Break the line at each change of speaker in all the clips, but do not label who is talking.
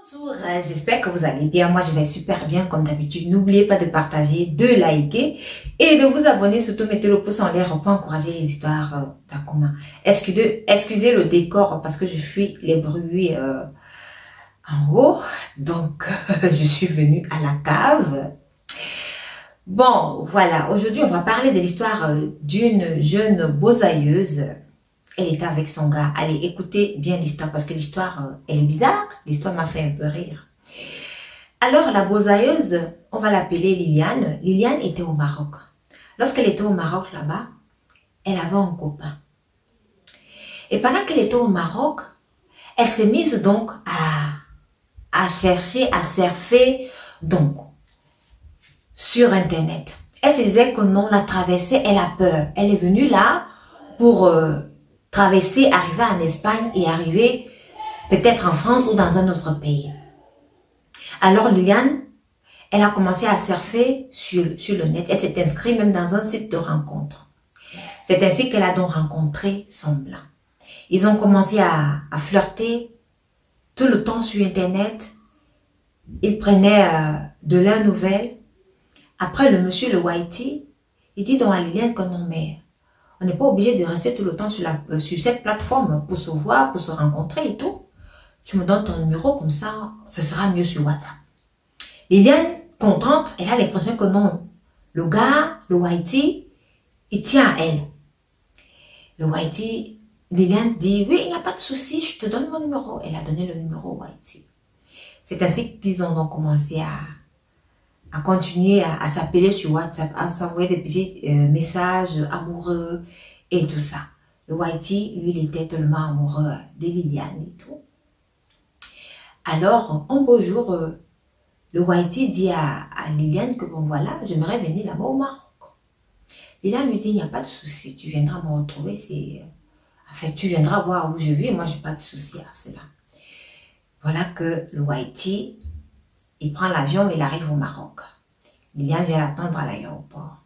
Bonjour, j'espère que vous allez bien. Moi, je vais super bien comme d'habitude. N'oubliez pas de partager, de liker et de vous abonner. Surtout, mettez le pouce en l'air pour encourager les histoires d'Akuma. Excusez le décor parce que je fuis les bruits en haut. Donc, je suis venue à la cave. Bon, voilà. Aujourd'hui, on va parler de l'histoire d'une jeune bosailleuse. Elle était avec son gars. Allez, écoutez bien l'histoire parce que l'histoire, elle est bizarre. L'histoire m'a fait un peu rire. Alors, la bosailleuse, on va l'appeler Liliane. Liliane était au Maroc. Lorsqu'elle était au Maroc là-bas, elle avait un copain. Et pendant qu'elle était au Maroc, elle s'est mise donc à chercher, à surfer donc sur Internet. Elle se disait que non, la traversée, elle a peur. Elle est venue là pour traverser, arriver en Espagne et arriver peut-être en France ou dans un autre pays. Alors Liliane, elle a commencé à surfer sur le net. Elle s'est inscrite même dans un site de rencontre. C'est ainsi qu'elle a donc rencontré son blanc. Ils ont commencé à flirter tout le temps sur Internet. Ils prenaient de leurs nouvelles. Après, le monsieur, le Whitey, il dit donc à Liliane que non, mais on n'est pas obligé de rester tout le temps sur cette plateforme pour se voir, pour se rencontrer et tout. Tu me donnes ton numéro, comme ça, ce sera mieux sur WhatsApp. Liliane, contente, elle a l'impression que non. Le gars, le Whitey, il tient à elle. Le Whitey, Liliane dit, oui, il n'y a pas de souci, je te donne mon numéro. Elle a donné le numéro au Whitey. C'est ainsi qu'ils ont donc commencé à continuer à s'appeler sur WhatsApp, à s'envoyer des petits messages amoureux et tout ça. Le Whitey, lui, il était tellement amoureux de Liliane et tout. Alors, un beau jour, le Whitey dit à Liliane que bon voilà, j'aimerais venir là-bas au Maroc. Liliane lui dit, il n'y a pas de souci, tu viendras me retrouver, en fait, tu viendras voir où je vis, moi, je n'ai pas de souci à cela. Voilà que le Whitey, il prend l'avion, il arrive au Maroc. Liliane vient l'attendre à l'aéroport.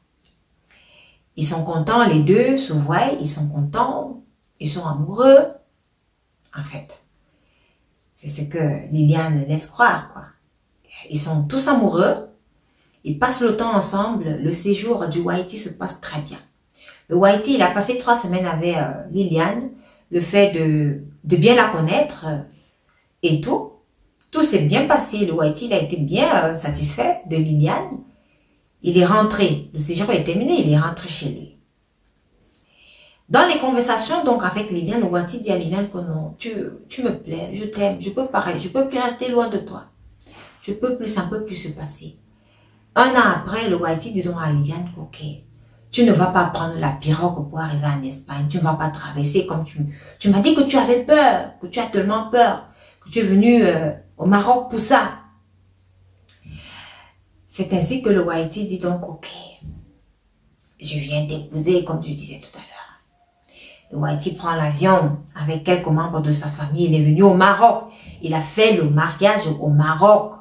Ils sont contents, les deux se voient, ils sont contents, ils sont amoureux. En fait, c'est ce que Liliane laisse croire, quoi. Ils sont tous amoureux, ils passent le temps ensemble, le séjour du Whitey se passe très bien. Le Whitey, il a passé 3 semaines avec Liliane, le fait de bien la connaître et tout. Tout s'est bien passé. Le Whitey, il a été bien satisfait de Liliane. Il est rentré. Le séjour est terminé. Il est rentré chez lui. Dans les conversations donc avec Liliane, le Whitey dit à Liliane que non, tu me plais, je t'aime, je peux plus rester loin de toi. Je peux plus, ça ne peut plus se passer. 1 an après, le Whitey dit donc à Liliane que ok, tu ne vas pas prendre la pirogue pour arriver en Espagne. Tu ne vas pas traverser comme tu m'as dit que tu avais peur, que tu as tellement peur, que tu es venu au Maroc pour ça. C'est ainsi que le Whitey dit donc, ok, je viens t'épouser comme tu disais tout à l'heure. Le Whitey prend l'avion avec quelques membres de sa famille. Il est venu au Maroc. Il a fait le mariage au Maroc.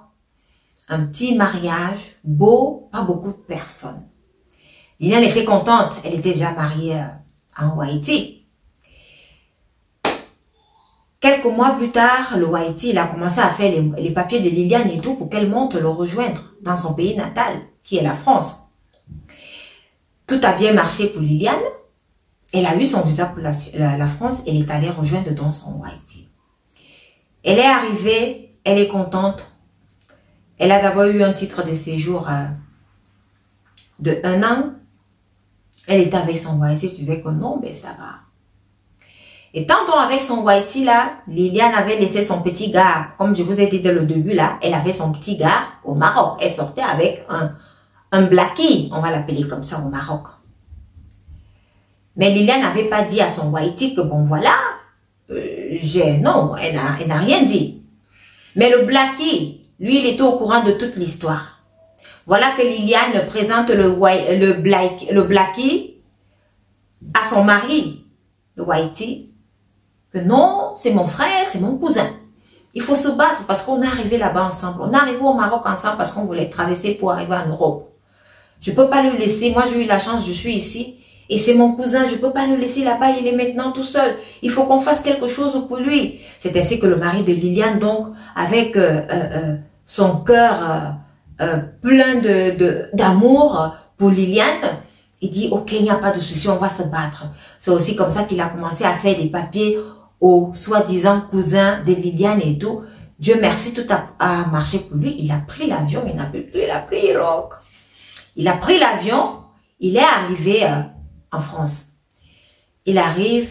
Un petit mariage beau, pas beaucoup de personnes. Liliane était contente. Elle était déjà mariée en Whitey. Quelques mois plus tard, le Whitey, il a commencé à faire les papiers de Liliane et tout pour qu'elle monte le rejoindre dans son pays natal, qui est la France. Tout a bien marché pour Liliane. Elle a eu son visa pour la France. Elle est allée rejoindre dans son Whitey. Elle est arrivée, elle est contente. Elle a d'abord eu un titre de séjour de 1 an. Elle était avec son Whitey. Je disais que non, ben ça va. Et tantôt avec son Whitey là, Liliane avait laissé son petit gars, comme je vous ai dit dès le début là, elle avait son petit gars au Maroc. Elle sortait avec un blackie, on va l'appeler comme ça au Maroc. Mais Liliane n'avait pas dit à son Whitey que bon voilà, non, elle n'a rien dit. Mais le blackie, lui, il était au courant de toute l'histoire. Voilà que Liliane présente le blackie à son mari, le Whitey. Que non, c'est mon frère, c'est mon cousin. Il faut se battre parce qu'on est arrivé là-bas ensemble. On est arrivé au Maroc ensemble parce qu'on voulait traverser pour arriver en Europe. Je ne peux pas le laisser. Moi, j'ai eu la chance, je suis ici. Et c'est mon cousin, je peux pas le laisser là-bas, il est maintenant tout seul. Il faut qu'on fasse quelque chose pour lui. C'est ainsi que le mari de Liliane, donc, avec son cœur plein d'amour pour Liliane, il dit, ok, il n'y a pas de souci, on va se battre. C'est aussi comme ça qu'il a commencé à faire des papiers aux soi-disant cousins de Liliane et tout. Dieu merci, tout a marché pour lui. Il a pris l'avion, il n'a plus, il a pris Rock. Il a pris l'avion, il est arrivé en France. Il arrive,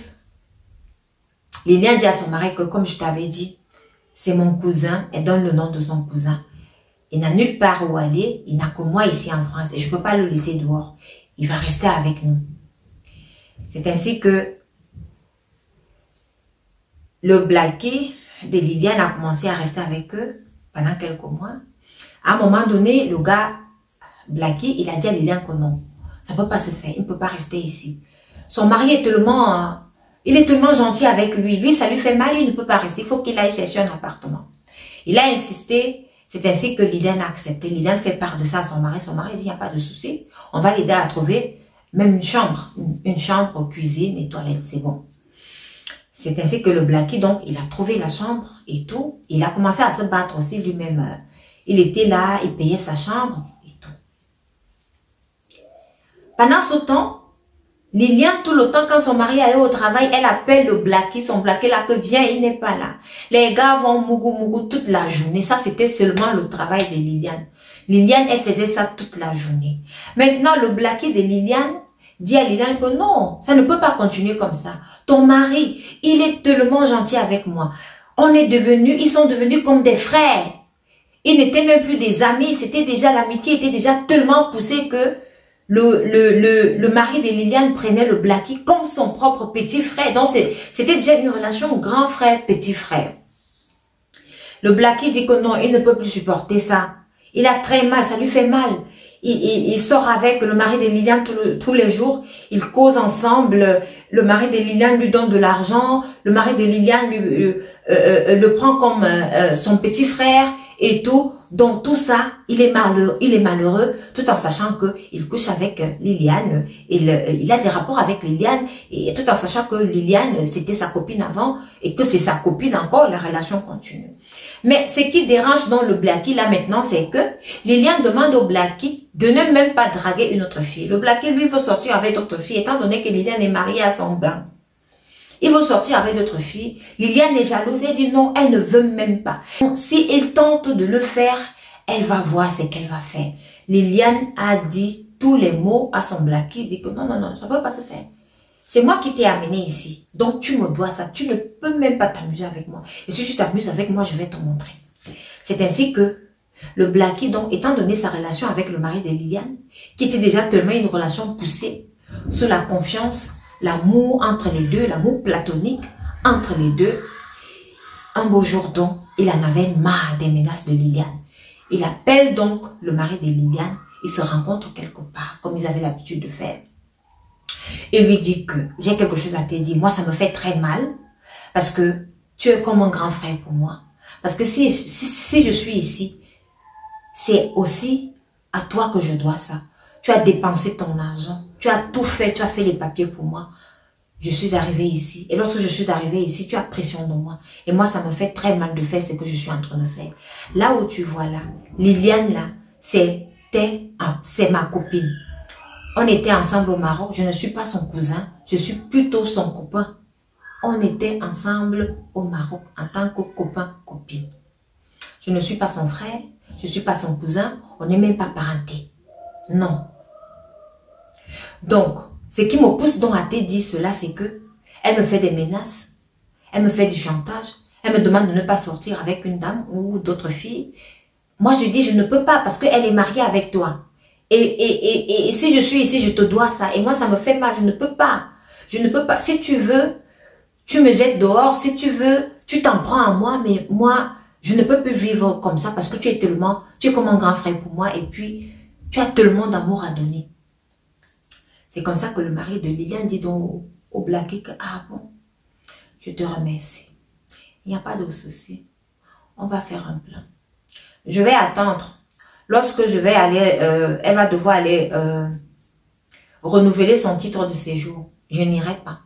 Liliane dit à son mari que, comme je t'avais dit, c'est mon cousin, elle donne le nom de son cousin. Il n'a nulle part où aller, il n'a que moi ici en France et je ne peux pas le laisser dehors. Il va rester avec nous. C'est ainsi que le Blackie de Liliane a commencé à rester avec eux pendant quelques mois. À un moment donné, le gars Blackie, il a dit à Liliane que non, ça ne peut pas se faire, il ne peut pas rester ici. Son mari est tellement, il est tellement gentil avec lui. Lui, ça lui fait mal, il ne peut pas rester, il faut qu'il aille chercher un appartement. Il a insisté, c'est ainsi que Liliane a accepté. Liliane fait part de ça à son mari. Son mari dit, il n'y a pas de souci, on va l'aider à trouver même une chambre, cuisine et toilette, c'est bon. C'est ainsi que le Blackie, donc, il a trouvé la chambre et tout. Il a commencé à se battre aussi lui-même. Il était là, il payait sa chambre et tout. Pendant ce temps, Liliane, tout le temps, quand son mari allait au travail, elle appelle le Blackie, son Blackie là, que viens, il n'est pas là. Les gars vont mougou toute la journée. Ça, c'était seulement le travail de Liliane. Liliane, elle faisait ça toute la journée. Maintenant, le Blackie de Liliane dit à Liliane que non, ça ne peut pas continuer comme ça. Ton mari, il est tellement gentil avec moi. Ils sont devenus comme des frères. Ils n'étaient même plus des amis, c'était déjà, l'amitié était déjà tellement poussée que le mari de Liliane prenait le Blackie comme son propre petit frère. Donc, c'était déjà une relation grand frère, petit frère. Le Blackie dit que non, il ne peut plus supporter ça. Il a très mal, ça lui fait mal. Il sort avec le mari de Liliane tous les jours. Ils causent ensemble. Le mari de Liliane lui donne de l'argent. Le mari de Liliane le prend comme son petit frère et tout. Donc tout ça, il est malheureux tout en sachant que il couche avec Liliane. Il a des rapports avec Liliane et tout en sachant que Liliane, c'était sa copine avant et que c'est sa copine encore, la relation continue. Mais ce qui dérange dans le Blackie là maintenant, c'est que Liliane demande au Blackie de ne même pas draguer une autre fille. Le Blackie, lui, veut sortir avec d'autres filles, étant donné que Liliane est mariée à son blanc. Il veut sortir avec d'autres filles. Liliane est jalouse, elle dit non, elle ne veut même pas. Si il tente de le faire, elle va voir ce qu'elle va faire. Liliane a dit tous les mots à son Blackie, dit que non, non, non, ça ne peut pas se faire. C'est moi qui t'ai amené ici. Donc, tu me dois ça. Tu ne peux même pas t'amuser avec moi. Et si tu t'amuses avec moi, je vais te montrer. C'est ainsi que le Blackie, donc, étant donné sa relation avec le mari de Liliane, qui était déjà tellement une relation poussée, sur la confiance, l'amour entre les deux, l'amour platonique entre les deux, un beau jour, donc, il en avait marre des menaces de Liliane. Il appelle donc le mari de Liliane. Ils se rencontrent quelque part, comme ils avaient l'habitude de faire. Et lui dit que j'ai quelque chose à te dire. Moi, ça me fait très mal parce que tu es comme un grand frère pour moi. Parce que si je suis ici, c'est aussi à toi que je dois ça. Tu as dépensé ton argent. Tu as tout fait. Tu as fait les papiers pour moi. Je suis arrivée ici. Et lorsque je suis arrivée ici, tu as pression de moi. Et moi, ça me fait très mal de faire ce que je suis en train de faire. Là où tu vois là, Liliane là, c'est ma copine. On était ensemble au Maroc. Je ne suis pas son cousin. Je suis plutôt son copain. On était ensemble au Maroc en tant que copain-copine. Je ne suis pas son frère. Je ne suis pas son cousin. On n'est même pas parenté. Non. Donc, ce qui me pousse donc à te dire cela, c'est que elle me fait des menaces. Elle me fait du chantage. Elle me demande de ne pas sortir avec une dame ou d'autres filles. Moi, je dis, je ne peux pas parce qu'elle est mariée avec toi. Et si je suis ici, je te dois ça. Et moi, ça me fait mal. Je ne peux pas. Je ne peux pas. Si tu veux, tu me jettes dehors. Si tu veux, tu t'en prends à moi. Mais moi, je ne peux plus vivre comme ça parce que tu es comme un grand frère pour moi. Et puis, tu as tellement d'amour à donner. C'est comme ça que le mari de Liliane dit donc au Blackie que, ah bon, je te remercie. Il n'y a pas de souci. On va faire un plan. Je vais attendre. Lorsque je vais aller, elle va devoir aller renouveler son titre de séjour. Je n'irai pas.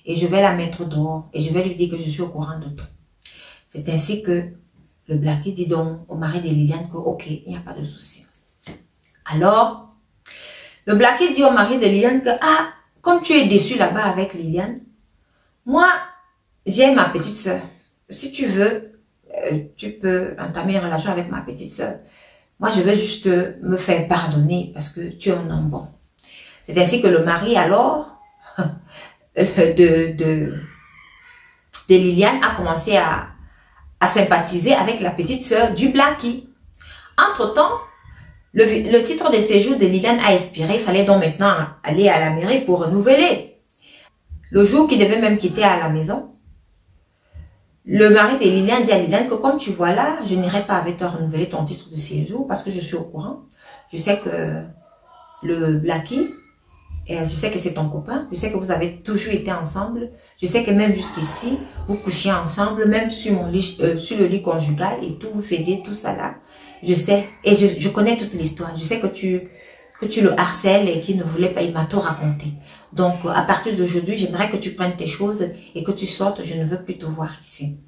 Et je vais la mettre dehors. Et je vais lui dire que je suis au courant de tout. C'est ainsi que le Blackie dit donc au mari de Liliane que ok, il n'y a pas de souci. Alors, le Blackie dit au mari de Liliane que ah, comme tu es déçu là-bas avec Liliane, moi, j'ai ma petite soeur. Si tu veux, tu peux entamer une relation avec ma petite soeur. Moi, je veux juste me faire pardonner parce que tu es un homme bon. C'est ainsi que le mari, alors, de Liliane a commencé à sympathiser avec la petite sœur du Blackie. Entre-temps, le titre de séjour de Liliane a expiré. Il fallait donc maintenant aller à la mairie pour renouveler. Le jour qu'il devait même quitter à la maison, le mari de Liliane dit à Liliane que comme tu vois là, je n'irai pas avec toi renouveler ton titre de séjour parce que je suis au courant. Je sais que le Blackie, je sais que c'est ton copain, je sais que vous avez toujours été ensemble, je sais que même jusqu'ici, vous couchiez ensemble, même sur mon lit, sur le lit conjugal et tout, vous faisiez tout ça là. Je sais, et je connais toute l'histoire. Je sais que tu le harcèles et qu'il ne voulait pas, il m'a tout raconté. Donc, à partir d'aujourd'hui, j'aimerais que tu prennes tes choses et que tu sortes, je ne veux plus te voir ici.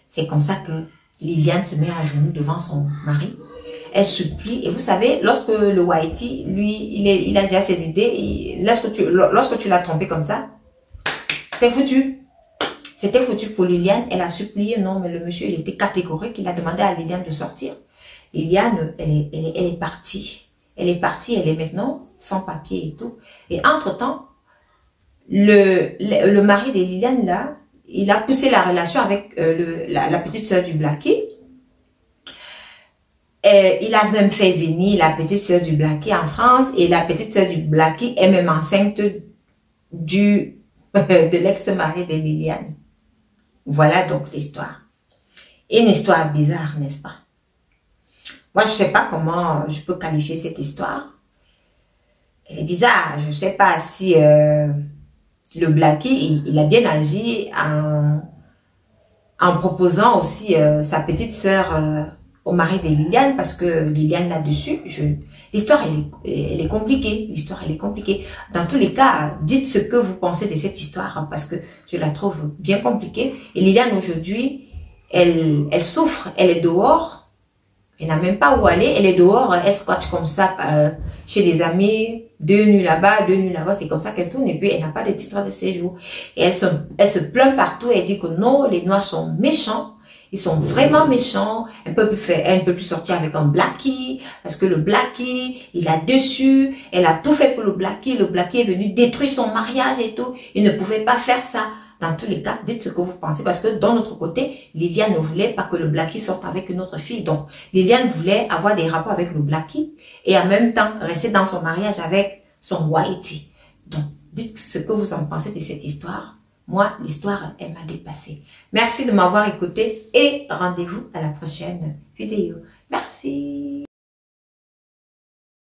C'est comme ça que Liliane se met à genoux devant son mari. Elle supplie. Et vous savez, lorsque le Whitey, lui, il a déjà ses idées, lorsque tu l'as trompé comme ça, c'est foutu. C'était foutu pour Liliane. Elle a supplié, non, mais le monsieur, il était catégorique. Il a demandé à Liliane de sortir. Liliane, elle est partie. Elle est partie, elle est maintenant sans papier et tout. Et entre-temps, le mari de Liliane, là, il a poussé la relation avec la petite sœur du Blackie. Il a même fait venir la petite sœur du Blackie en France. Et la petite sœur du Blackie est même enceinte de l'ex-mari de Liliane. Voilà donc l'histoire. Une histoire bizarre, n'est-ce pas? Moi, je ne sais pas comment je peux qualifier cette histoire. Elle est bizarre. Je ne sais pas si le Blackie, il a bien agi en proposant aussi sa petite sœur au mari de Liliane, parce que Liliane là-dessus, l'histoire, elle est compliquée. L'histoire, elle est compliquée. Dans tous les cas, dites ce que vous pensez de cette histoire, hein, parce que je la trouve bien compliquée. Et Liliane, aujourd'hui, elle souffre. Elle est dehors. Elle n'a même pas où aller. Elle est dehors. Elle squatte comme ça chez des amis. 2 nuits là-bas, 2 nuits là-bas. C'est comme ça qu'elle tourne. Et puis, elle n'a pas de titre de séjour. Et elle se plaint partout. Elle dit que non, les Noirs sont méchants. Ils sont vraiment méchants. Elle ne peut plus sortir avec un Blackie. Parce que le Blackie, il a dessus. Elle a tout fait pour le Blackie. Le Blackie est venu détruire son mariage et tout. Il ne pouvait pas faire ça. Dans tous les cas, dites ce que vous pensez. Parce que dans notre côté, Liliane ne voulait pas que le Blackie sorte avec une autre fille. Donc, Liliane voulait avoir des rapports avec le Blackie. Et en même temps, rester dans son mariage avec son Whitey. Donc, dites ce que vous en pensez de cette histoire. Moi, l'histoire, elle m'a dépassée. Merci de m'avoir écouté et rendez-vous à la prochaine vidéo. Merci.